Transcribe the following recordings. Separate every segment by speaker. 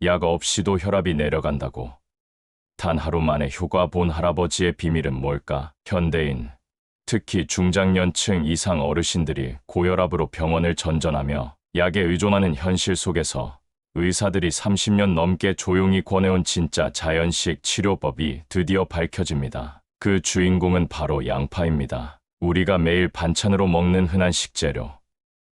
Speaker 1: 약 없이도 혈압이 내려간다고. 단 하루 만에 효과 본 할아버지의 비밀은 뭘까? 현대인, 특히 중장년층 이상 어르신들이 고혈압으로 병원을 전전하며 약에 의존하는 현실 속에서 의사들이 30년 넘게 조용히 권해온 진짜 자연식 치료법이 드디어 밝혀집니다. 그 주인공은 바로 양파입니다. 우리가 매일 반찬으로 먹는 흔한 식재료.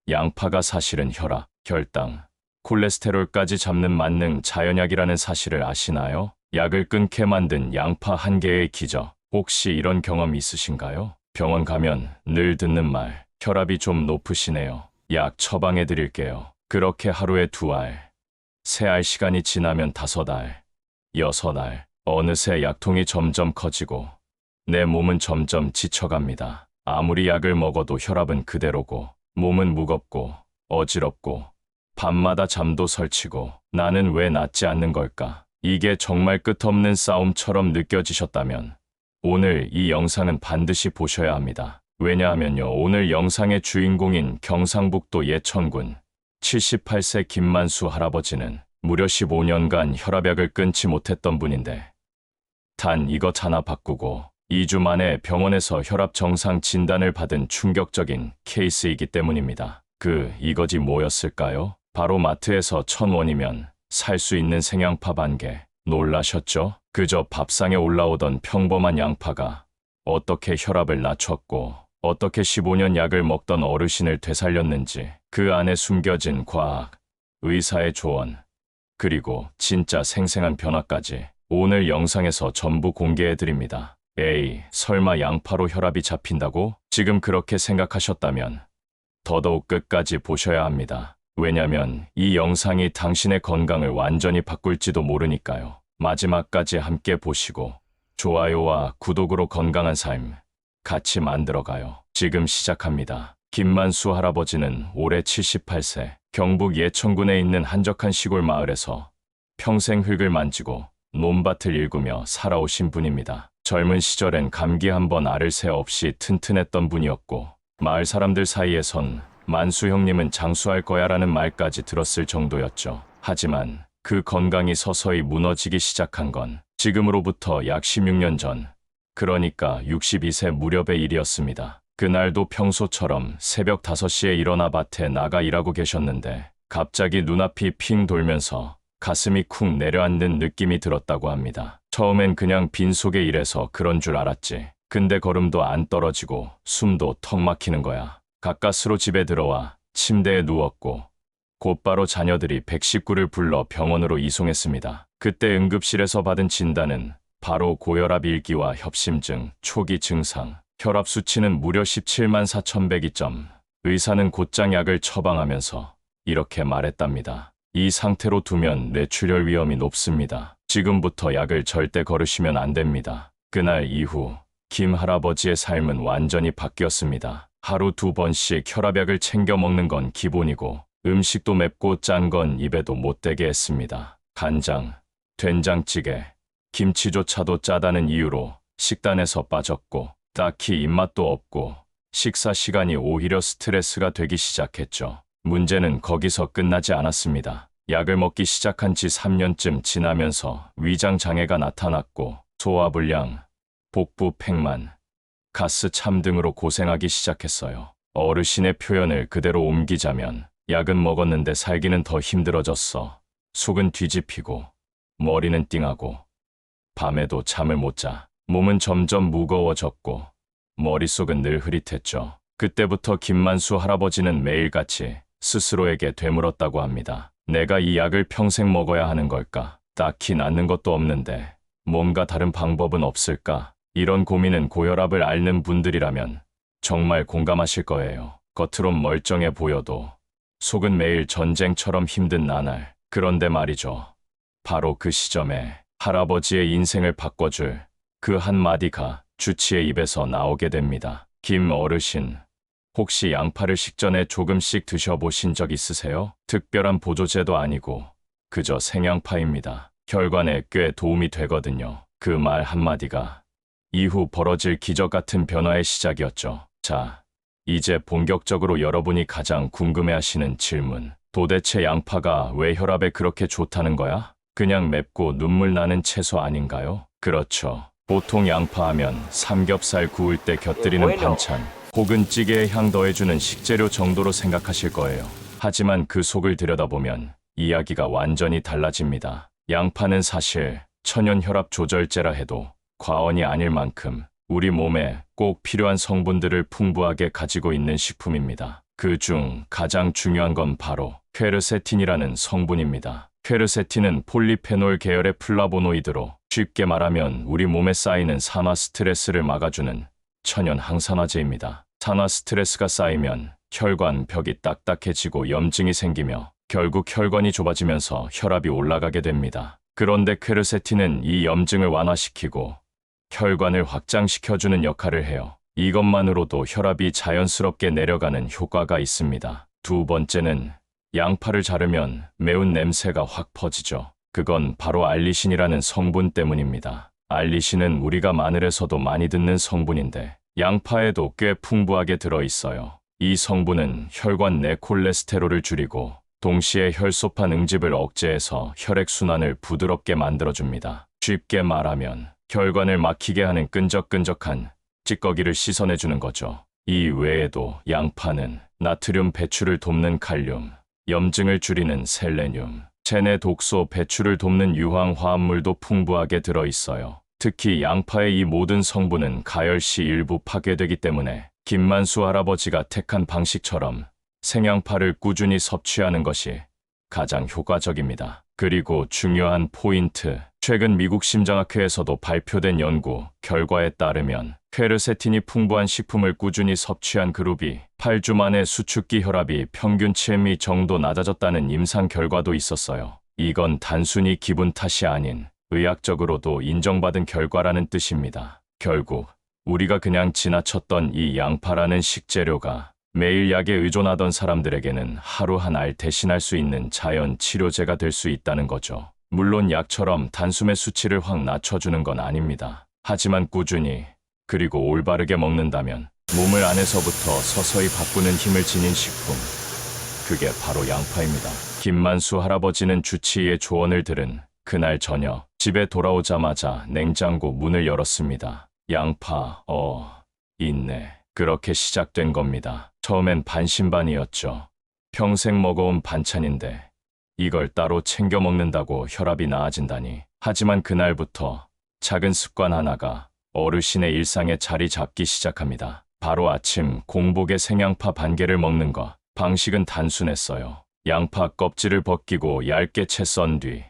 Speaker 1: 양파가 사실은 혈압, 혈당, 콜레스테롤까지 잡는 만능 자연약이라는 사실을 아시나요? 약을 끊게 만든 양파 한 개의 기적. 혹시 이런 경험 있으신가요? 병원 가면 늘 듣는 말, 혈압이 좀 높으시네요. 약 처방해 드릴게요. 그렇게 하루에 2알, 3알 시간이 지나면 5알, 6알, 어느새 약통이 점점 커지고 내 몸은 점점 지쳐갑니다. 아무리 약을 먹어도 혈압은 그대로고 몸은 무겁고 어지럽고 밤마다 잠도 설치고 나는 왜 낫지 않는 걸까? 이게 정말 끝없는 싸움처럼 느껴지셨다면 오늘 이 영상은 반드시 보셔야 합니다. 왜냐하면요, 오늘 영상의 주인공인 경상북도 예천군 78세 김만수 할아버지는 무려 15년간 혈압약을 끊지 못했던 분인데 단 이것 하나 바꾸고 2주 만에 병원에서 혈압 정상 진단을 받은 충격적인 케이스이기 때문입니다. 이것이 뭐였을까요? 바로 마트에서 1,000원이면 살 수 있는 생양파 반 개. 놀라셨죠? 그저 밥상에 올라오던 평범한 양파가 어떻게 혈압을 낮췄고 어떻게 15년 약을 먹던 어르신을 되살렸는지, 그 안에 숨겨진 과학, 의사의 조언, 그리고 진짜 생생한 변화까지 오늘 영상에서 전부 공개해드립니다. 에이, 설마 양파로 혈압이 잡힌다고? 지금 그렇게 생각하셨다면 더더욱 끝까지 보셔야 합니다. 왜냐면 이 영상이 당신의 건강을 완전히 바꿀지도 모르니까요. 마지막까지 함께 보시고 좋아요와 구독으로 건강한 삶 같이 만들어가요. 지금 시작합니다. 김만수 할아버지는 올해 78세, 경북 예천군에 있는 한적한 시골 마을에서 평생 흙을 만지고 논밭을 일구며 살아오신 분입니다. 젊은 시절엔 감기 한 번 앓을 새 없이 튼튼했던 분이었고 마을 사람들 사이에선 만수 형님은 장수할 거야라는 말까지 들었을 정도였죠. 하지만 그 건강이 서서히 무너지기 시작한 건 지금으로부터 약 16년 전, 그러니까 62세 무렵의 일이었습니다. 그날도 평소처럼 새벽 5시에 일어나 밭에 나가 일하고 계셨는데 갑자기 눈앞이 핑 돌면서 가슴이 쿵 내려앉는 느낌이 들었다고 합니다. 처음엔 그냥 빈속에 일해서 그런 줄 알았지. 근데 걸음도 안 떨어지고 숨도 턱 막히는 거야. 가까스로 집에 들어와 침대에 누웠고 곧바로 자녀들이 119를 불러 병원으로 이송했습니다. 그때 응급실에서 받은 진단은 바로 고혈압 1기와 협심증, 초기 증상, 혈압 수치는 무려 17만 4,102점. 의사는 곧장 약을 처방하면서 이렇게 말했답니다. 이 상태로 두면 뇌출혈 위험이 높습니다. 지금부터 약을 절대 거르시면 안 됩니다. 그날 이후 김 할아버지의 삶은 완전히 바뀌었습니다. 하루 2번씩 혈압약을 챙겨 먹는 건 기본이고 음식도 맵고 짠 건 입에도 못 대게 했습니다. 간장, 된장찌개, 김치조차도 짜다는 이유로 식단에서 빠졌고 딱히 입맛도 없고 식사 시간이 오히려 스트레스가 되기 시작했죠. 문제는 거기서 끝나지 않았습니다. 약을 먹기 시작한 지 3년쯤 지나면서 위장 장애가 나타났고 소화불량, 복부 팽만, 가스 참 등으로 고생하기 시작했어요. 어르신의 표현을 그대로 옮기자면 약은 먹었는데 살기는 더 힘들어졌어. 속은 뒤집히고 머리는 띵하고 밤에도 잠을 못 자. 몸은 점점 무거워졌고 머릿속은 늘 흐릿했죠. 그때부터 김만수 할아버지는 매일같이 스스로에게 되물었다고 합니다. 내가 이 약을 평생 먹어야 하는 걸까? 딱히 낫는 것도 없는데 뭔가 다른 방법은 없을까? 이런 고민은 고혈압을 앓는 분들이라면 정말 공감하실 거예요. 겉으론 멀쩡해 보여도 속은 매일 전쟁처럼 힘든 나날. 그런데 말이죠. 바로 그 시점에 할아버지의 인생을 바꿔줄 그 한마디가 주치의 입에서 나오게 됩니다. 김 어르신, 혹시 양파를 식전에 조금씩 드셔보신 적 있으세요? 특별한 보조제도 아니고 그저 생양파입니다. 혈관에 꽤 도움이 되거든요. 그 말 한마디가 이후 벌어질 기적 같은 변화의 시작이었죠. 자, 이제 본격적으로 여러분이 가장 궁금해하시는 질문. 도대체 양파가 왜 혈압에 그렇게 좋다는 거야? 그냥 맵고 눈물 나는 채소 아닌가요? 그렇죠. 보통 양파하면 삼겹살 구울 때 곁들이는 반찬 혹은 찌개에 향 더해주는 식재료 정도로 생각하실 거예요. 하지만 그 속을 들여다보면 이야기가 완전히 달라집니다. 양파는 사실 천연 혈압 조절제라 해도 과언이 아닐 만큼 우리 몸에 꼭 필요한 성분들을 풍부하게 가지고 있는 식품입니다. 그 중 가장 중요한 건 바로 퀘르세틴이라는 성분입니다. 퀘르세틴은 폴리페놀 계열의 플라보노이드로 쉽게 말하면 우리 몸에 쌓이는 산화 스트레스를 막아주는 천연 항산화제입니다. 산화 스트레스가 쌓이면 혈관 벽이 딱딱해지고 염증이 생기며 결국 혈관이 좁아지면서 혈압이 올라가게 됩니다. 그런데 퀘르세틴은 이 염증을 완화시키고 혈관을 확장시켜주는 역할을 해요. 이것만으로도 혈압이 자연스럽게 내려가는 효과가 있습니다. 두 번째는 양파를 자르면 매운 냄새가 확 퍼지죠. 그건 바로 알리신이라는 성분 때문입니다. 알리신은 우리가 마늘에서도 많이 듣는 성분인데 양파에도 꽤 풍부하게 들어있어요. 이 성분은 혈관 내 콜레스테롤을 줄이고 동시에 혈소판 응집을 억제해서 혈액순환을 부드럽게 만들어줍니다. 쉽게 말하면 혈관을 막히게 하는 끈적끈적한 찌꺼기를 씻어내주는 거죠. 이 외에도 양파는 나트륨 배출을 돕는 칼륨, 염증을 줄이는 셀레늄, 체내 독소 배출을 돕는 유황 화합물도 풍부하게 들어있어요. 특히 양파의 이 모든 성분은 가열 시 일부 파괴되기 때문에 김만수 할아버지가 택한 방식처럼 생양파를 꾸준히 섭취하는 것이 가장 효과적입니다. 그리고 중요한 포인트, 최근 미국 심장학회에서도 발표된 연구 결과에 따르면 퀘르세틴이 풍부한 식품을 꾸준히 섭취한 그룹이 8주 만에 수축기 혈압이 평균 7미 정도 낮아졌다는 임상 결과도 있었어요. 이건 단순히 기분 탓이 아닌 의학적으로도 인정받은 결과라는 뜻입니다. 결국 우리가 그냥 지나쳤던 이 양파라는 식재료가 매일 약에 의존하던 사람들에게는 하루 한 알 대신할 수 있는 자연 치료제가 될 수 있다는 거죠. 물론 약처럼 단숨에 수치를 확 낮춰주는 건 아닙니다. 하지만 꾸준히 그리고 올바르게 먹는다면 몸을 안에서부터 서서히 바꾸는 힘을 지닌 식품, 그게 바로 양파입니다. 김만수 할아버지는 주치의의 조언을 들은 그날 저녁 집에 돌아오자마자 냉장고 문을 열었습니다. 양파, 있네. 그렇게 시작된 겁니다. 처음엔 반신반의였죠. 평생 먹어온 반찬인데 이걸 따로 챙겨 먹는다고 혈압이 나아진다니. 하지만 그날부터 작은 습관 하나가 어르신의 일상에 자리 잡기 시작합니다. 바로 아침 공복에 생양파 반 개를 먹는 것. 방식은 단순했어요. 양파 껍질을 벗기고 얇게 채 썬 뒤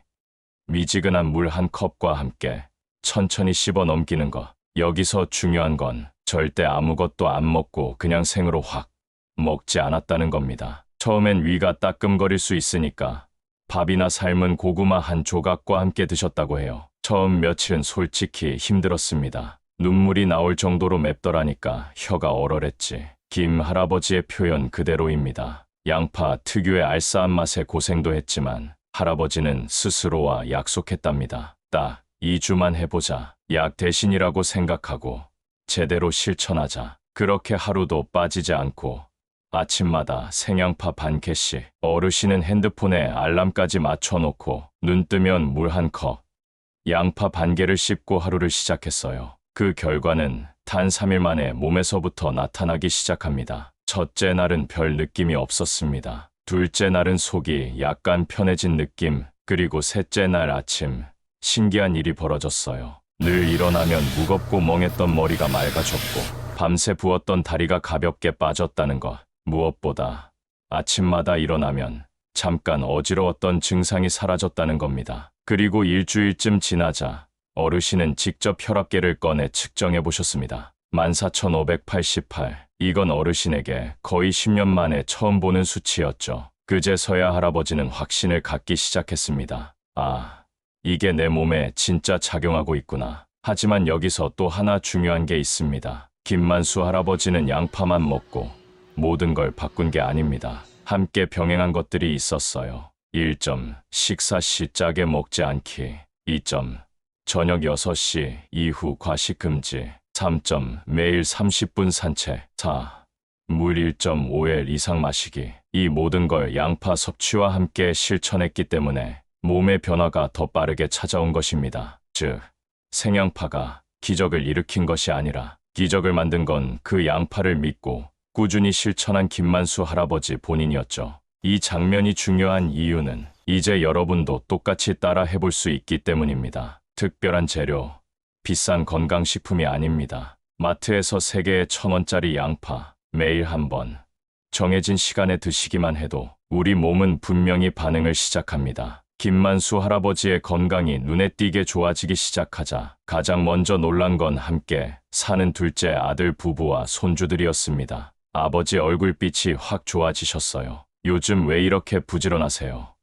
Speaker 1: 미지근한 물 한 컵과 함께 천천히 씹어 넘기는 것. 여기서 중요한 건 절대 아무것도 안 먹고 그냥 생으로 확 먹지 않았다는 겁니다. 처음엔 위가 따끔거릴 수 있으니까 밥이나 삶은 고구마 한 조각과 함께 드셨다고 해요. 처음 며칠은 솔직히 힘들었습니다. 눈물이 나올 정도로 맵더라니까 혀가 얼얼했지. 김 할아버지의 표현 그대로입니다. 양파 특유의 알싸한 맛에 고생도 했지만 할아버지는 스스로와 약속했답니다. 딱 2주만 해보자. 약 대신이라고 생각하고 제대로 실천하자. 그렇게 하루도 빠지지 않고 아침마다 생양파 반 개씩. 어르신은 핸드폰에 알람까지 맞춰놓고 눈 뜨면 물 한 컵, 양파 반 개를 씹고 하루를 시작했어요. 그 결과는 단 3일 만에 몸에서부터 나타나기 시작합니다. 첫째 날은 별 느낌이 없었습니다. 둘째 날은 속이 약간 편해진 느낌, 그리고 셋째 날 아침 신기한 일이 벌어졌어요. 늘 일어나면 무겁고 멍했던 머리가 맑아졌고 밤새 부었던 다리가 가볍게 빠졌다는 것. 무엇보다 아침마다 일어나면 잠깐 어지러웠던 증상이 사라졌다는 겁니다. 그리고 일주일쯤 지나자 어르신은 직접 혈압계를 꺼내 측정해 보셨습니다. 14,588. 이건 어르신에게 거의 10년 만에 처음 보는 수치였죠. 그제서야 할아버지는 확신을 갖기 시작했습니다. 아, 이게 내 몸에 진짜 작용하고 있구나. 하지만 여기서 또 하나 중요한 게 있습니다. 김만수 할아버지는 양파만 먹고 모든 걸 바꾼 게 아닙니다. 함께 병행한 것들이 있었어요. 1점. 식사 시 짜게 먹지 않기. 2점. 저녁 6시 이후 과식 금지. 3점. 매일 30분 산책. 4. 물 1.5L 이상 마시기. 이 모든 걸 양파 섭취와 함께 실천했기 때문에 몸의 변화가 더 빠르게 찾아온 것입니다. 즉, 생양파가 기적을 일으킨 것이 아니라 기적을 만든 건 그 양파를 믿고 꾸준히 실천한 김만수 할아버지 본인이었죠. 이 장면이 중요한 이유는 이제 여러분도 똑같이 따라 해볼 수 있기 때문입니다. 특별한 재료, 비싼 건강식품이 아닙니다. 마트에서 3개에 1,000원짜리 양파, 매일 한 번, 정해진 시간에 드시기만 해도 우리 몸은 분명히 반응을 시작합니다. 김만수 할아버지의 건강이 눈에 띄게 좋아지기 시작하자 가장 먼저 놀란 건 함께 사는 둘째 아들 부부와 손주들이었습니다. 아버지 얼굴빛이 확 좋아지셨어요. 요즘 왜 이렇게 부지런하세요?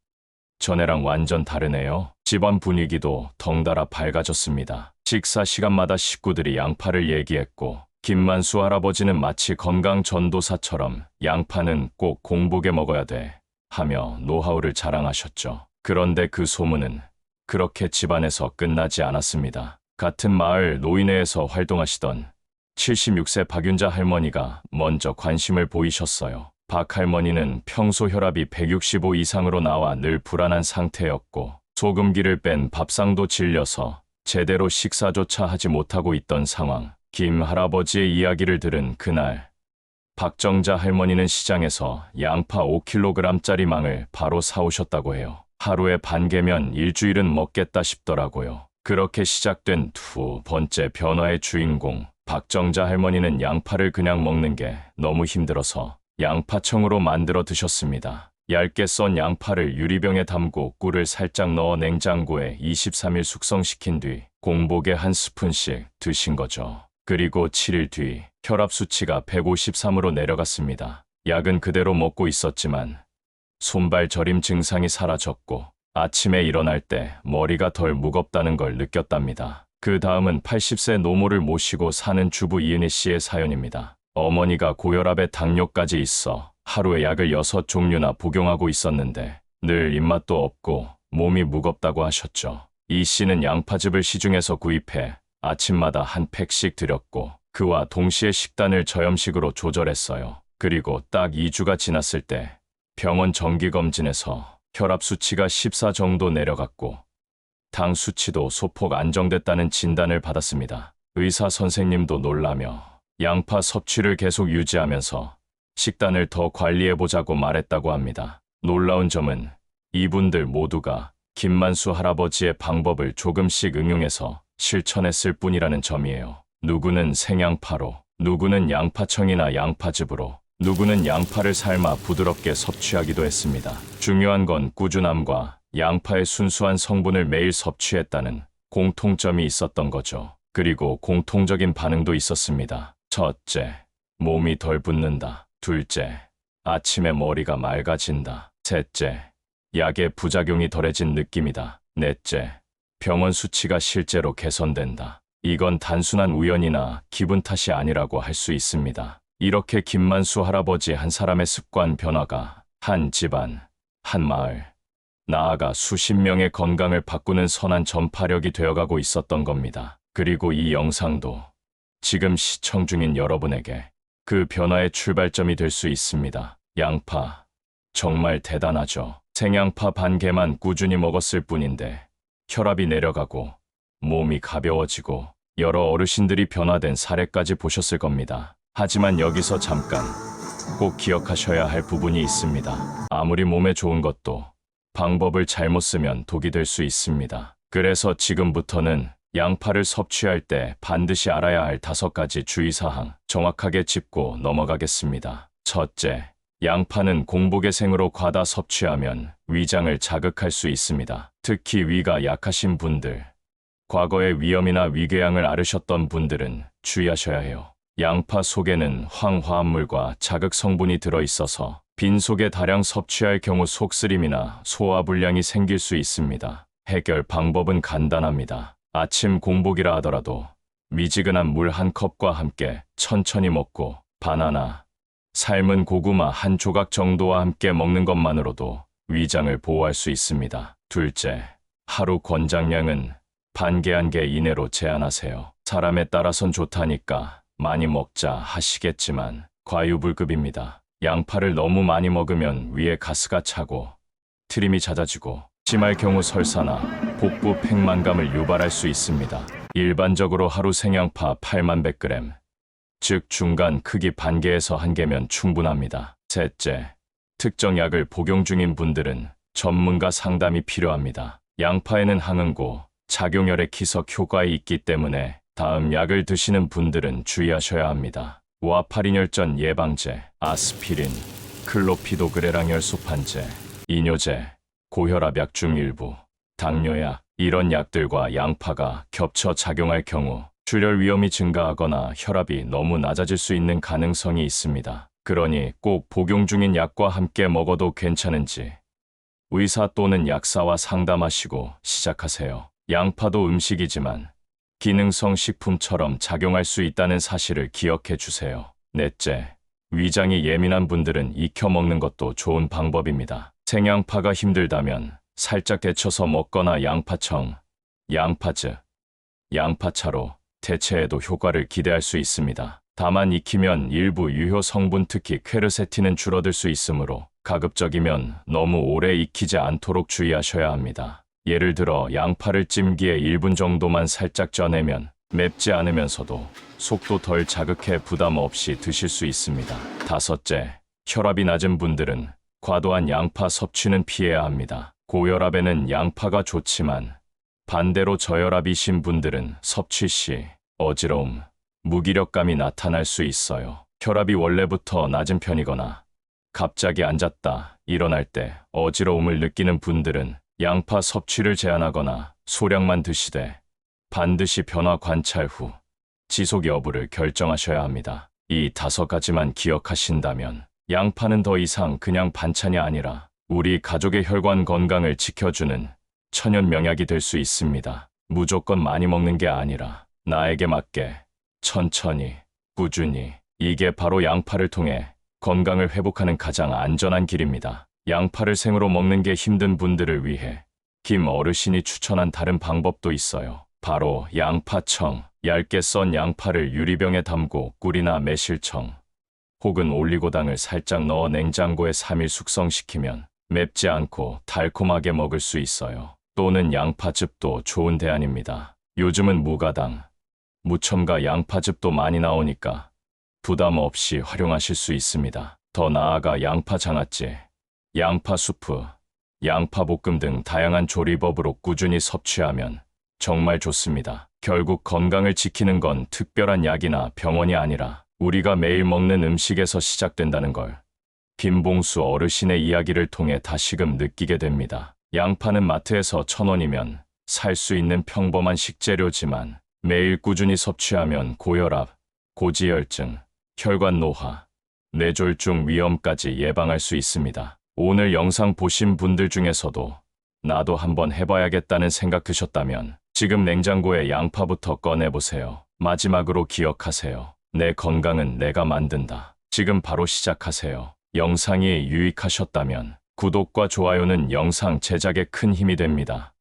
Speaker 1: 전에랑 완전 다르네요. 집안 분위기도 덩달아 밝아졌습니다. 식사 시간마다 식구들이 양파를 얘기했고 김만수 할아버지는 마치 건강 전도사처럼 양파는 꼭 공복에 먹어야 돼 하며 노하우를 자랑하셨죠. 그런데 그 소문은 그렇게 집안에서 끝나지 않았습니다. 같은 마을 노인회에서 활동하시던 76세 박윤자 할머니가 먼저 관심을 보이셨어요. 박 할머니는 평소 혈압이 165 이상으로 나와 늘 불안한 상태였고 소금기를 뺀 밥상도 질려서 제대로 식사조차 하지 못하고 있던 상황. 김 할아버지의 이야기를 들은 그날 박정자 할머니는 시장에서 양파 5kg짜리 망을 바로 사오셨다고 해요. 하루에 반 개면 일주일은 먹겠다 싶더라고요. 그렇게 시작된 두 번째 변화의 주인공 박정자 할머니는 양파를 그냥 먹는 게 너무 힘들어서 양파청으로 만들어 드셨습니다. 얇게 썬 양파를 유리병에 담고 꿀을 살짝 넣어 냉장고에 23일 숙성시킨 뒤 공복에 한 스푼씩 드신 거죠. 그리고 7일 뒤 혈압 수치가 153으로 내려갔습니다. 약은 그대로 먹고 있었지만 손발 저림 증상이 사라졌고 아침에 일어날 때 머리가 덜 무겁다는 걸 느꼈답니다. 그 다음은 80세 노모를 모시고 사는 주부 이은희 씨의 사연입니다. 어머니가 고혈압에 당뇨까지 있어 하루에 약을 6종류나 복용하고 있었는데 늘 입맛도 없고 몸이 무겁다고 하셨죠. 이 씨는 양파즙을 시중에서 구입해 아침마다 한 팩씩 드렸고 그와 동시에 식단을 저염식으로 조절했어요. 그리고 딱 2주가 지났을 때 병원 정기검진에서 혈압 수치가 14 정도 내려갔고 당 수치도 소폭 안정됐다는 진단을 받았습니다. 의사 선생님도 놀라며 양파 섭취를 계속 유지하면서 식단을 더 관리해보자고 말했다고 합니다. 놀라운 점은 이분들 모두가 김만수 할아버지의 방법을 조금씩 응용해서 실천했을 뿐이라는 점이에요. 누구는 생양파로, 누구는 양파청이나 양파즙으로, 누구는 양파를 삶아 부드럽게 섭취하기도 했습니다. 중요한 건 꾸준함과 양파의 순수한 성분을 매일 섭취했다는 공통점이 있었던 거죠. 그리고 공통적인 반응도 있었습니다. 첫째, 몸이 덜 붓는다. 둘째, 아침에 머리가 맑아진다. 셋째, 약의 부작용이 덜해진 느낌이다. 넷째, 병원 수치가 실제로 개선된다. 이건 단순한 우연이나 기분 탓이 아니라고 할 수 있습니다. 이렇게 김만수 할아버지 한 사람의 습관 변화가 한 집안, 한 마을, 나아가 수십 명의 건강을 바꾸는 선한 전파력이 되어가고 있었던 겁니다. 그리고 이 영상도 지금 시청 중인 여러분에게 그 변화의 출발점이 될 수 있습니다. 양파, 정말 대단하죠. 생양파 반 개만 꾸준히 먹었을 뿐인데 혈압이 내려가고 몸이 가벼워지고 여러 어르신들이 변화된 사례까지 보셨을 겁니다. 하지만 여기서 잠깐 꼭 기억하셔야 할 부분이 있습니다. 아무리 몸에 좋은 것도 방법을 잘못 쓰면 독이 될 수 있습니다. 그래서 지금부터는 양파를 섭취할 때 반드시 알아야 할 5가지 주의사항 정확하게 짚고 넘어가겠습니다. 첫째, 양파는 공복의 생으로 과다 섭취하면 위장을 자극할 수 있습니다. 특히 위가 약하신 분들, 과거에 위염이나 위궤양을 앓으셨던 분들은 주의하셔야 해요. 양파 속에는 황화합물과 자극 성분이 들어있어서 빈속에 다량 섭취할 경우 속쓰림이나 소화불량이 생길 수 있습니다. 해결 방법은 간단합니다. 아침 공복이라 하더라도 미지근한 물 한 컵과 함께 천천히 먹고 바나나, 삶은 고구마 한 조각 정도와 함께 먹는 것만으로도 위장을 보호할 수 있습니다. 둘째, 하루 권장량은 반 개 한 개 이내로 제한하세요. 사람에 따라선 좋다니까 많이 먹자 하시겠지만 과유불급입니다. 양파를 너무 많이 먹으면 위에 가스가 차고 트림이 잦아지고 심할 경우 설사나 복부 팽만감을 유발할 수 있습니다. 일반적으로 하루 생양파 8만 100g, 즉 중간 크기 반 개에서 한 개면 충분합니다. 셋째, 특정 약을 복용 중인 분들은 전문가 상담이 필요합니다. 양파에는 항응고, 작용열의 기석 효과가 있기 때문에 다음 약을 드시는 분들은 주의하셔야 합니다. 와파린혈전 예방제, 아스피린, 클로피도그레랑 혈소판제, 이뇨제, 고혈압 약 중 일부, 당뇨약, 이런 약들과 양파가 겹쳐 작용할 경우 출혈 위험이 증가하거나 혈압이 너무 낮아질 수 있는 가능성이 있습니다. 그러니 꼭 복용 중인 약과 함께 먹어도 괜찮은지 의사 또는 약사와 상담하시고 시작하세요. 양파도 음식이지만 기능성 식품처럼 작용할 수 있다는 사실을 기억해 주세요. 넷째, 위장이 예민한 분들은 익혀 먹는 것도 좋은 방법입니다. 생양파가 힘들다면 살짝 데쳐서 먹거나 양파청, 양파즙, 양파차로 대체해도 효과를 기대할 수 있습니다. 다만 익히면 일부 유효 성분 특히 퀘르세틴은 줄어들 수 있으므로 가급적이면 너무 오래 익히지 않도록 주의하셔야 합니다. 예를 들어 양파를 찜기에 1분 정도만 살짝 쪄내면 맵지 않으면서도 속도 덜 자극해 부담 없이 드실 수 있습니다. 다섯째, 혈압이 낮은 분들은 과도한 양파 섭취는 피해야 합니다. 고혈압에는 양파가 좋지만 반대로 저혈압이신 분들은 섭취 시 어지러움, 무기력감이 나타날 수 있어요. 혈압이 원래부터 낮은 편이거나 갑자기 앉았다 일어날 때 어지러움을 느끼는 분들은 양파 섭취를 제한하거나 소량만 드시되 반드시 변화 관찰 후 지속 여부를 결정하셔야 합니다. 이 5가지만 기억하신다면 양파는 더 이상 그냥 반찬이 아니라 우리 가족의 혈관 건강을 지켜주는 천연 명약이 될 수 있습니다. 무조건 많이 먹는 게 아니라 나에게 맞게 천천히, 꾸준히. 이게 바로 양파를 통해 건강을 회복하는 가장 안전한 길입니다. 양파를 생으로 먹는 게 힘든 분들을 위해 김 어르신이 추천한 다른 방법도 있어요. 바로 양파청. 얇게 썬 양파를 유리병에 담고 꿀이나 매실청 혹은 올리고당을 살짝 넣어 냉장고에 3일 숙성시키면 맵지 않고 달콤하게 먹을 수 있어요. 또는 양파즙도 좋은 대안입니다. 요즘은 무가당, 무첨가 양파즙도 많이 나오니까 부담 없이 활용하실 수 있습니다. 더 나아가 양파 장아찌, 양파 수프, 양파 볶음 등 다양한 조리법으로 꾸준히 섭취하면 정말 좋습니다. 결국 건강을 지키는 건 특별한 약이나 병원이 아니라 우리가 매일 먹는 음식에서 시작된다는 걸 김봉수 어르신의 이야기를 통해 다시금 느끼게 됩니다. 양파는 마트에서 1,000원이면 살 수 있는 평범한 식재료지만 매일 꾸준히 섭취하면 고혈압, 고지혈증, 혈관 노화, 뇌졸중 위험까지 예방할 수 있습니다. 오늘 영상 보신 분들 중에서도 나도 한번 해봐야겠다는 생각 드셨다면 지금 냉장고에 양파부터 꺼내보세요. 마지막으로 기억하세요. 내 건강은 내가 만든다. 지금 바로 시작하세요. 영상이 유익하셨다면 구독과 좋아요는 영상 제작에 큰 힘이 됩니다.